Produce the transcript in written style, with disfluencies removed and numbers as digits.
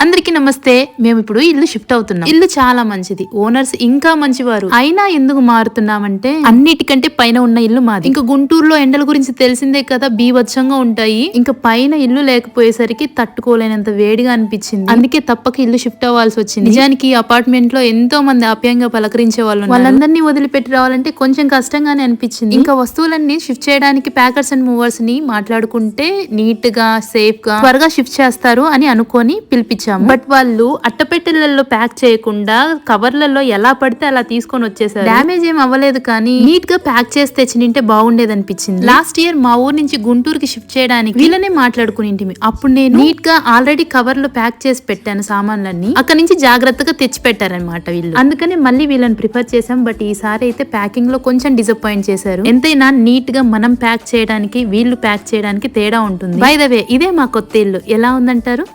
అందరికీ నమస్తే. మేము ఇప్పుడు ఇల్లు షిఫ్ట్ అవుతున్నాం. ఇల్లు చాలా మంచిది, ఓనర్స్ ఇంకా మంచివారు. అయినా ఎందుకు మారుతున్నామంటే అన్నిటికంటే పైన ఉన్న ఇల్లు మాది. ఇంకా గుంటూరులో ఎండల గురించి తెలిసిందే కదా, బీభత్సంగా ఉంటాయి. ఇంకా పైన ఇల్లు లేకపోయేసరికి తట్టుకోలేనంత వేడిగా అనిపించింది. అందుకే తప్పక ఇల్లు షిఫ్ట్ అవ్వాల్సి వచ్చింది. నిజానికి ఈ అపార్ట్మెంట్ లో ఎంతో మంది ఆప్యాయంగా పలకరించే వాళ్ళు, వాళ్ళందరినీ వదిలిపెట్టి రావాలంటే కొంచెం కష్టంగానే అనిపించింది. ఇంకా వస్తువులన్నీ షిఫ్ట్ చేయడానికి ప్యాకర్స్ అండ్ మూవర్స్ ని మాట్లాడుకుంటే నీట్ గా సేఫ్ గా త్వరగా షిఫ్ట్ చేస్తారు అని అనుకొని పిలిపించారు. బట్ వాళ్ళు అట్టపెట్టెలలో ప్యాక్ చేయకుండా కవర్లలో ఎలా పడితే అలా తీసుకొని వచ్చేసారు. డ్యామేజ్ ఏం అవ్వలేదు, కానీ నీట్ గా ప్యాక్ చేసి తెచ్చినింటే బాగుండేది అనిపించింది. లాస్ట్ ఇయర్ మా ఊరు నుంచి గుంటూరుకి షిఫ్ట్ చేయడానికి వీళ్ళనే మాట్లాడుకుని అప్పుడు నేను నీట్ గా ఆల్రెడీ కవర్ లో ప్యాక్ చేసి పెట్టాను సామాన్లన్నీ. అక్కడ నుంచి జాగ్రత్తగా తెచ్చి పెట్టారనమాట వీళ్ళు. అందుకనే మళ్ళీ వీళ్ళని ప్రిఫర్ చేసాం. బట్ ఈసారి అయితే ప్యాకింగ్ లో కొంచెం డిసప్పాయింట్ చేశారు. ఎంతైనా నీట్ గా మనం ప్యాక్ చేయడానికి వీళ్ళు ప్యాక్ చేయడానికి తేడా ఉంటుంది. బై ద వే, ఇదే మా కొత్త ఇల్లు. ఎలా ఉందంటారు?